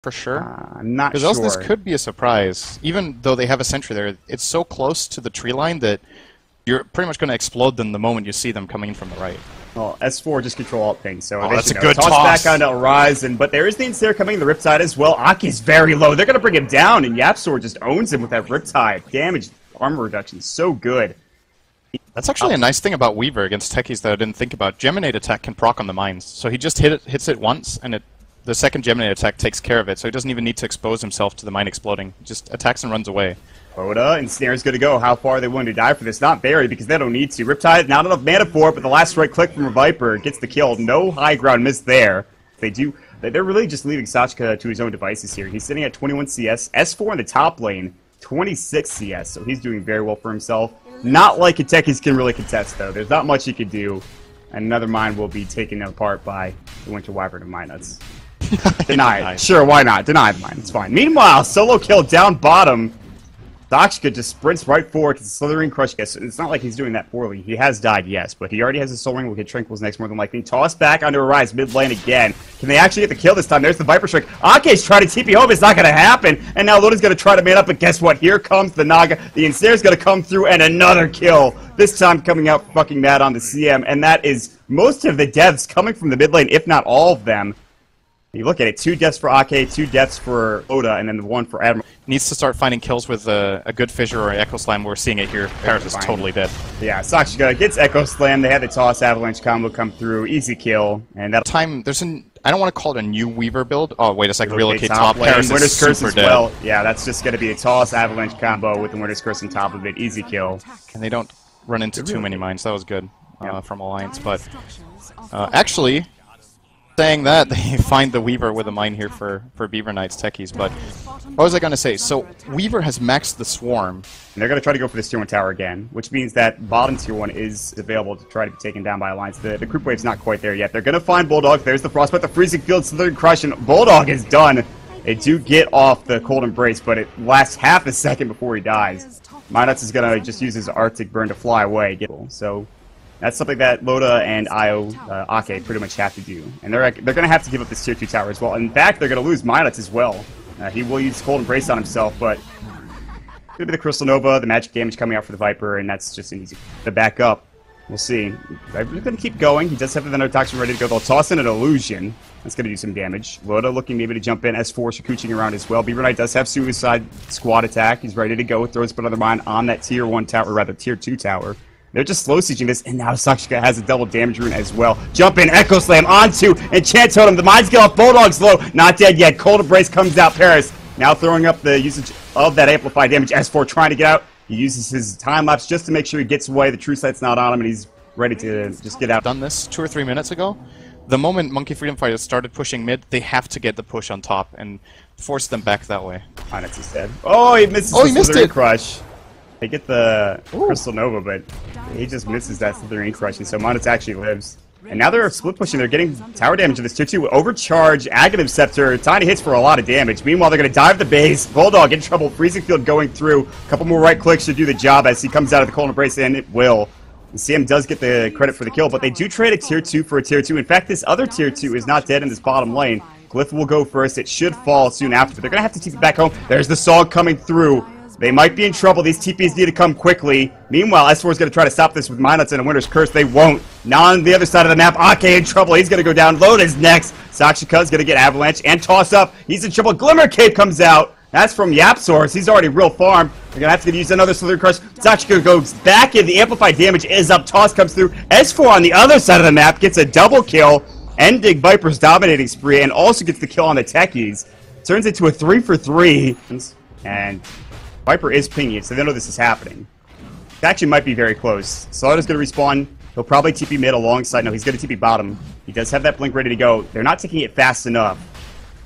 For sure. I'm not sure. Because else this could be a surprise. Even though they have a sentry there, it's so close to the tree line that you're pretty much going to explode them the moment you see them coming in from the right. Well, S4 just control alt thing, so that's a good toss. Back onto Horizon, but there is the Ensnare coming in the Riptide as well. Aki's very low. They're going to bring him down, and YapzOr just owns him with that Riptide. Damage, armor reduction, so good. That's actually a nice thing about Weaver against techies that I didn't think about. Geminate attack can proc on the mines, so he just hits it once, and the second Geminate attack takes care of it, so he doesn't even need to expose himself to the mine exploding. He just attacks and runs away. Dota and Snare's going to go. How far are they willing to die for this? Not very, because they don't need to. Riptide, not enough mana for it, but the last right click from a Viper gets the kill. No high ground miss there. They're really just leaving Sachka to his own devices here. He's sitting at 21 CS. S4 in the top lane, 26 CS, so he's doing very well for himself. Not like a techies can really contest, though. There's not much he could do, and another mine will be taken apart by the Winter Wyvern of Minuts. Deny it. Sure, why not? Deny the mine. It's fine. Meanwhile, solo kill down bottom. Doxka just sprints right forward to the Slithering Crush. Yes, it's not like he's doing that poorly. He has died, yes, but he already has a Soul Ring. Will get Tranquils next more than likely. Toss back onto Arise mid lane again. Can they actually get the kill this time? There's the Viper Strike. Ake's trying to TP home. It's not going to happen. And now Loda's going to try to man up, but guess what? Here comes the Naga. The Ensnare's going to come through and another kill. This time coming out fucking mad on the CM, and that is most of the deaths coming from the mid lane, if not all of them. You look at it, 2 deaths for Ake, 2 deaths for Oda, and then the 1 for Admiral. Needs to start finding kills with a good Fissure or Echo Slam. We're seeing it here. Paris is totally dead. Yeah, Sachka gets Echo Slam. They had the Toss Avalanche combo come through. Easy kill. And that time, there's I don't want to call it a new Weaver build. Oh, wait a second. Relocate top. Paris Winter's is Curse super as dead. well. Yeah, that's just going to be a Toss Avalanche combo with the Winter's Curse on top of it. Easy kill. And they don't run into too many mines. That was good from Alliance. But actually, saying that, they find the Weaver with a mine here for Beaver Knights techies. But what was I going to say? So Weaver has maxed the Swarm. And they're going to try to go for this Tier 1 tower again, which means that bottom Tier 1 is available to try to be taken down by Alliance. The Group Wave's not quite there yet. They're going to find Bulldog. There's the Frostbite, the Freezing Field, Slithering Crush, and Bulldog is done. They do get off the Cold Embrace, but it lasts half a second before he dies. Minuts is going to just use his Arctic Burn to fly away. So that's something that Loda and Ake pretty much have to do. And they're going to have to give up this Tier 2 tower as well. In fact, they're going to lose Minuts as well. He will use Cold Embrace on himself, but could be the Crystal Nova, the magic damage coming out for the Viper, and that's just an easy to back up. We'll see. Viper's going to keep going. He does have the Nanotoxin ready to go. They'll toss in an Illusion. That's going to do some damage. Loda looking maybe to jump in. S4 Shakuching around as well. Beaver Knight does have Suicide Squad attack. He's ready to go. Throws another mine on that Tier 1 tower, or rather Tier 2 tower. They're just slow sieging this, and now Sachka has a double damage rune as well. Jump in, Echo Slam onto Enchant Totem. The mines get off. Bulldog's low. Not dead yet. Cold Embrace comes out. Paris now throwing up the usage of that amplified damage. S4 trying to get out. He uses his time lapse just to make sure he gets away. The True Sight's not on him, and he's ready to just get out. Done this 2 or 3 minutes ago. The moment Monkey Freedom Fighters started pushing mid, they have to get the push on top and force them back that way. Onyx is dead. Oh, he misses the Slithering Crush. They get the Crystal Nova, but he just misses that Slithering Crush, and so Monitz actually lives. And now they're split pushing. They're getting tower damage to this Tier 2. Overcharge, Aghanim Scepter, tiny hits for a lot of damage. Meanwhile, they're going to dive the base. Bulldog in trouble. Freezing Field going through. A couple more right clicks should do the job as he comes out of the Cold Embrace, and it will. And CM does get the credit for the kill, but they do trade a Tier 2 for a Tier 2. In fact, this other Tier 2 is not dead in this bottom lane. Glyph will go first. It should fall soon after, but they're going to have to TP back home. There's the Sog coming through. They might be in trouble. These TPs need to come quickly. Meanwhile, S4 is going to try to stop this with Minuts and a Winter's Curse. They won't. Now on the other side of the map, Ake in trouble. He's going to go down. Load is next. Sachka is going to get Avalanche and toss up. He's in trouble. Glimmer Cape comes out. That's from YapzOr. He's already real farmed. They're going to have to use another Slithering Crush. Sachka goes back in. The amplified damage is up. Toss comes through. S4 on the other side of the map gets a double kill, ending Viper's dominating spree, and also gets the kill on the techies. Turns into a 3 for 3. And Viper is pinging it, so they know this is happening. It actually might be very close. Slaughter's going to respawn. He'll probably TP mid alongside. No, he's going to TP bottom. He does have that blink ready to go. They're not taking it fast enough.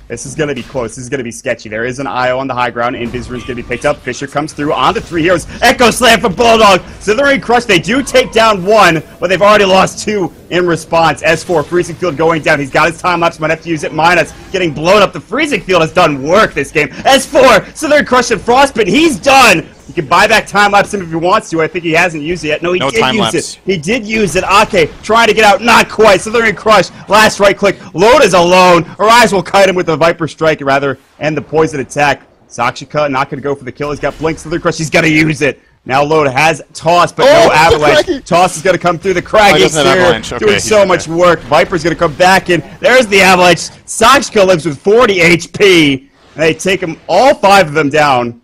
This is going to be close. This is going to be sketchy. There is an IO on the high ground. Invis Rune's going to be picked up. Fissure comes through onto 3 heroes. Echo Slam from Bulldog. Slithering Crush, they do take down one, but they've already lost two in response. S4, Freezing Field going down. He's got his time lapse, might have to use it. Minus getting blown up. The Freezing Field has done work this game. S4, Slithering Crush and Frostbite, he's done! He can buy back time lapse him if he wants to. I think he hasn't used it yet. No, he did use it. He did use it. Ake trying to get out. Not quite. Slithering Crush. Last right click. Loda's alone. Arise will kite him with the Viper Strike, rather, and the poison attack. Sakshika not going to go for the kill. He's got Blink. Slithering Crush. He's going to use it. Now Loda has Toss, but no Avalanche. Toss is going to come through the Craggy here. Doing so much work. Viper's going to come back in. There's the Avalanche. Sakshika lives with 40 HP. And they take him, all 5 of them down.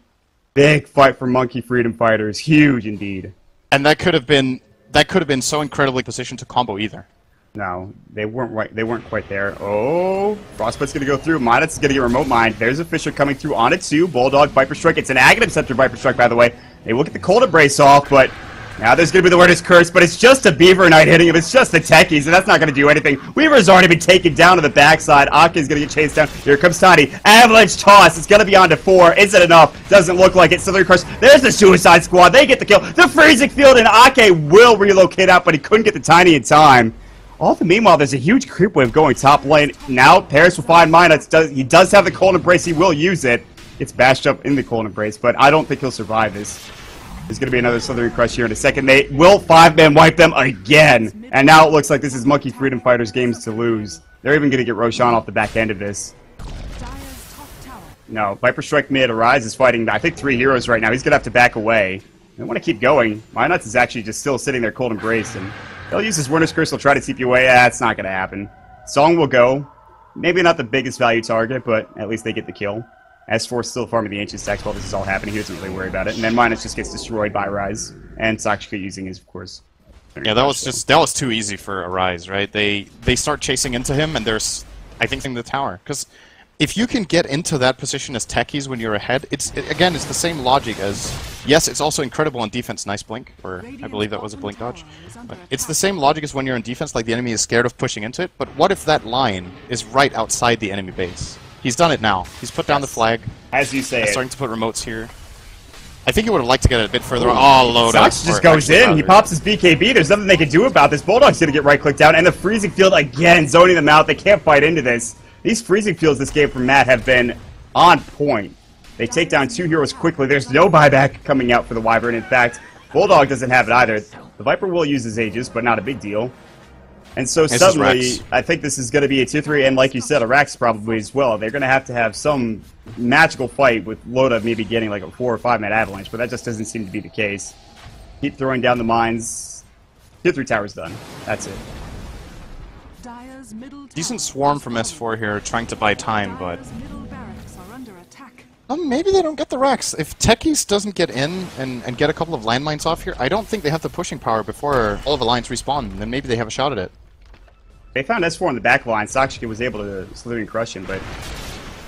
Big fight for Monkey Freedom Fighters. Huge indeed. And that could have been so incredibly positioned to combo either. No, they weren't right. They weren't quite there. Oh, Frostbite's gonna go through. Monet's gonna get Remote Mind. There's a Fisher coming through on it too. Bulldog Viper Strike. It's an Aghanim Scepter Viper Strike, by the way. They will get the Cold Embrace off, but now there's gonna be the Word Curse. But it's just a Beaver Knight hitting him. It's just the techies, and that's not gonna do anything. Weaver's already been taken down to the backside. Ake's gonna get chased down. Here comes Tiny. Avalanche Toss. It's gonna be on to 4. Is it enough? Doesn't look like it. Slithering Crush. There's the Suicide Squad. They get the kill. The Freezing Field, and Ake will relocate out, but he couldn't get the Tiny in time. All the meanwhile, there's a huge creep wave going top lane. Now, Paris will find mine. He does have the Cold Embrace. He will use it. Gets bashed up in the Cold Embrace, but I don't think he'll survive this. There's going to be another Slithering Crush here in a second. They will 5-man wipe them again. And now it looks like this is Monkey Freedom Fighters games to lose. They're even going to get Roshan off the back end of this. No, Viper Strike mid. Arise is fighting, I think, 3 heroes right now. He's going to have to back away. They want to keep going. Minuts is actually just still sitting there Cold Embrace, and he'll use his Winter's Curse. He'll try to TP you away. That's not going to happen. Song will go. Maybe not the biggest value target, but at least they get the kill. S4 still farming the Ancient Stacks while this is all happening. He doesn't really worry about it. And then Minus just gets destroyed by Rise. And Sakshika using his, of course. Yeah, that was too easy for Arise, right? They start chasing into him, and there's, I think, the tower. Because if you can get into that position as techies when you're ahead, it's the same logic as, yes, it's also incredible on defense. Nice blink, or I believe that was a blink dodge. But it's the same logic as when you're in defense, like the enemy is scared of pushing into it. But what if that line is right outside the enemy base? He's done it now. He's put down the flag. As you say, starting to put remotes here. I think he would have liked to get it a bit further. Oh, load up. Sox just goes in. He pops his BKB. There's nothing they can do about this. Bulldog's going to get right-clicked down. And the Freezing Field again, zoning them out. They can't fight into this. These Freezing Fields this game from Matt have been on point. They take down 2 heroes quickly. There's no buyback coming out for the Wyvern. In fact, Bulldog doesn't have it either. The Viper will use his Aegis, but not a big deal. And so suddenly, I think this is going to be a tier 3, and like you said, a Rax probably as well. They're going to have some magical fight with Loda maybe getting like a 4 or 5-man Avalanche, but that just doesn't seem to be the case. Keep throwing down the mines. Tier 3 tower's done. That's it. Decent swarm from S4 here, trying to buy time, but maybe they don't get the Rax. If Techies doesn't get in and get a couple of landmines off here, I don't think they have the pushing power before all of Alliance respawn, then maybe they have a shot at it. They found S4 on the back line. Sakshika was able to Slithering Crush him, but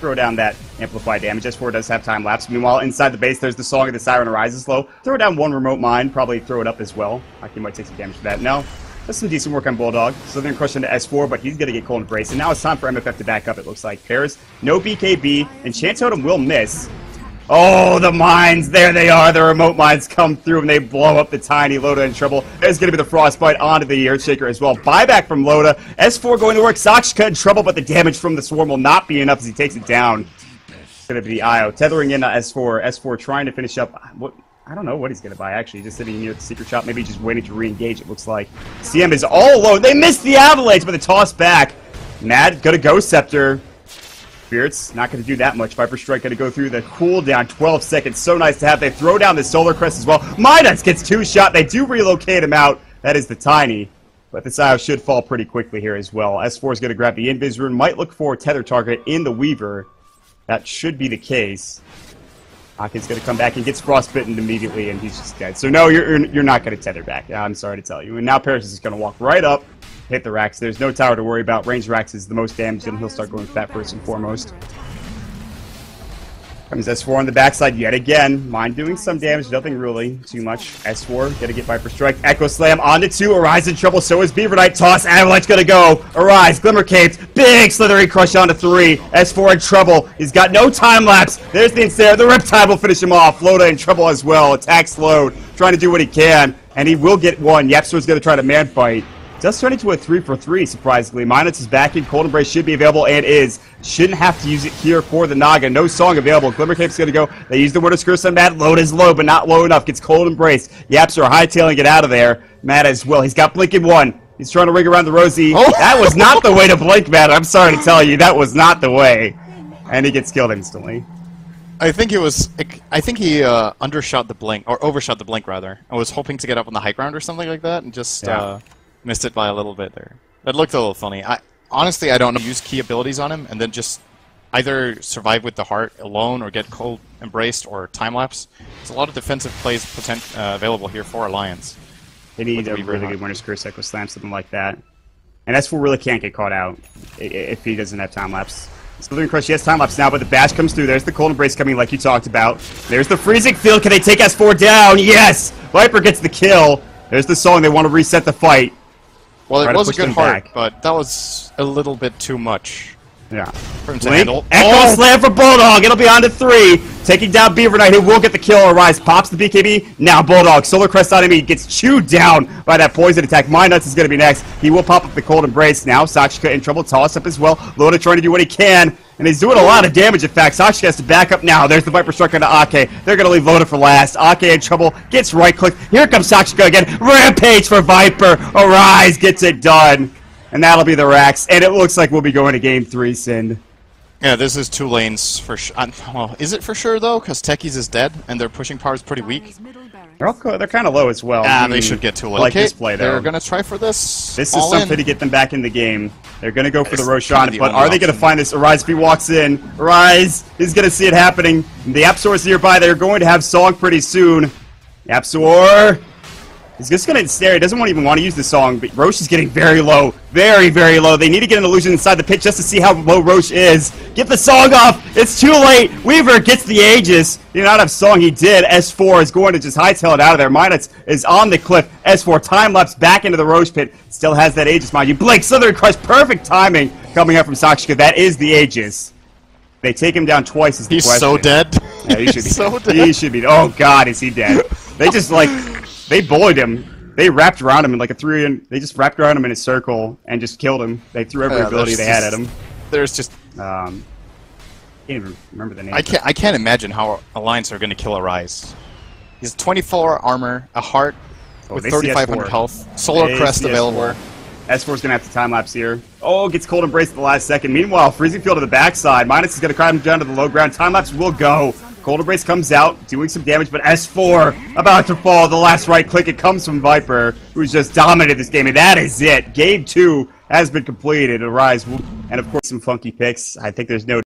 throw down that amplified damage. S4 does have time lapse. Meanwhile, inside the base, there's the Song of the Siren Arises low. Throw down 1 remote mine, probably throw it up as well. Aki might take some damage for that. No, that's some decent work on Bulldog. Slithering Crush into S4, but he's going to get Cold Embrace. And now it's time for MFF to back up, it looks like. Paris, no BKB, and Chance Totem will miss. Oh, the mines! There they are! The remote mines come through and they blow up the Tiny. Loda in trouble. There's going to be the Frostbite onto the Earthshaker as well. Buyback from Loda. S4 going to work. Sakshika in trouble, but the damage from the Swarm will not be enough as he takes it down. It's going to be the IO. Tethering in S4. S4 trying to finish up. I don't know what he's going to buy, actually. Just sitting near the Secret Shop. Maybe just waiting to re-engage, it looks like. CM is all alone. They missed the Avalanche, but the toss back. Mad going to go Scepter. Spirits, not going to do that much. Viper Strike going to go through the cooldown. 12 seconds. So nice to have. They throw down the Solar Crest as well. Midas gets 2 shot. They do relocate him out. That is the Tiny. But this IO should fall pretty quickly here as well. S4 is going to grab the Invis Rune. Might look for a tether target in the Weaver. That should be the case. Akin's going to come back and gets frostbitten immediately, and he's just dead. So no, you're not going to tether back. I'm sorry to tell you. And now Paris is going to walk right up, hit the Rax. There's no tower to worry about. Range Rax is the most damaged, and he'll start going for that first and foremost. Comes S4 on the backside yet again. Mine doing some damage, nothing really too much. S4 gonna get Viper Strike. Echo Slam onto 2. Arise in trouble, so is Beaver Knight. Toss, Avalanche gonna go. Arise, Glimmer Capes. Big Slithering Crush onto 3. S4 in trouble. He's got no time lapse. There's the Ensnare. The Riptide will finish him off. Loda in trouble as well. Attack slowed. Trying to do what he can. and he will get one. Yapster's going to try to man fight. Does turn into a 3-for-3, surprisingly. Minus is backing. Cold Embrace should be available, and is. Shouldn't have to use it here for the Naga. No song available. Glimmer Cape's going to go. They use the Winter's Curse on Matt. Load is low, but not low enough. Gets Cold Embrace. Yapster hightailing it out of there. Matt as well. He's got Blink in one. He's trying to ring around the Rosie. Oh. That was not the way to blink, Matt. I'm sorry to tell you. That was not the way. And he gets killed instantly. I think he undershot the blink, or overshot the blink, rather. I was hoping to get up on the high ground or something like that, and just missed it by a little bit there. That looked a little funny. Honestly, I don't know. Use key abilities on him, and then just either survive with the heart alone, or get Cold Embraced, or time-lapse. There's a lot of defensive plays available here for Alliance. They need a really good Winter's Curse Echo Slam, something like that. And S4 really can't get caught out if he doesn't have time-lapse. Slithering Crush, he has time-lapse now, but the bash comes through. There's the Cold Embrace coming like you talked about. There's the Freezing Field. Can they take S4 down? Yes! Viper gets the kill. There's the song. They want to reset the fight. Well, it was a good heart, but that was a little bit too much. Yeah. For him to handle. Echo Slam for Bulldog. It'll be on to 3. Taking down Beaver Knight, who will get the kill. Arise pops the BKB. Now Bulldog. Solar Crest on him. He gets chewed down by that poison attack. Nuts is going to be next. He will pop up the Cold Embrace. Now Sakshika in trouble. Toss up as well. Loda trying to do what he can. And he's doing a lot of damage, in fact. Sakshika has to back up now. There's the Viper Strike onto Ake. They're going to leave Loda for last. Ake in trouble. Gets right-clicked. Here comes Sakshika again. Rampage for Viper. Arise gets it done. And that'll be the Rax. And it looks like we'll be going to Game 3, Sind. Yeah, this is 2 lanes for sure. Well, is it for sure, though? Because Techies is dead, and their pushing power is pretty weak. They're kind of low as well. They should get to a like this play, though. They're going to try for this. This is something to get them back in the game. They're going to go for the Roshan, but are they going to find this? Arise if he walks in. Arise is going to see it happening. The Apsaur's nearby. They're going to have Song pretty soon. Apsaur is just going to stare. He doesn't even want to use the Song, but Roche is getting very low. Very, very low. They need to get an illusion inside the pit just to see how low Roche is. Get the Song off. It's too late. Weaver gets the Aegis. He did not have Song. He did. S4 is going to just hightail it out of there. Minus is on the cliff. S4 time-lapse back into the Roche pit. Still has that Aegis, mind you. Blink, Slithering Crush. Perfect timing coming up from Sakshika. That is the Aegis. They take him down twice is the question. He's so dead. Yeah, he should be so dead. He should be. Oh, God, is he dead. They just, they bullied him. They wrapped around him in like a 3, and they just wrapped around him in a circle and just killed him. They threw every ability they had at him. There's just can't even remember the name. I can't imagine how Alliance are going to kill Arise. He's 24 armor, a heart with 3,500 health, Solar Crest available. S4's going to have to time-lapse here. Oh, gets Cold Embrace at the last second. Meanwhile, Freezing Field to the backside. Minus is going to climb down to the low ground. Time-lapse will go. Cold Embrace comes out, doing some damage, but S4 about to fall. The last right click, it comes from Viper, who's just dominated this game, and that is it. Game 2 has been completed. Arise, and of course some funky picks. I think there's no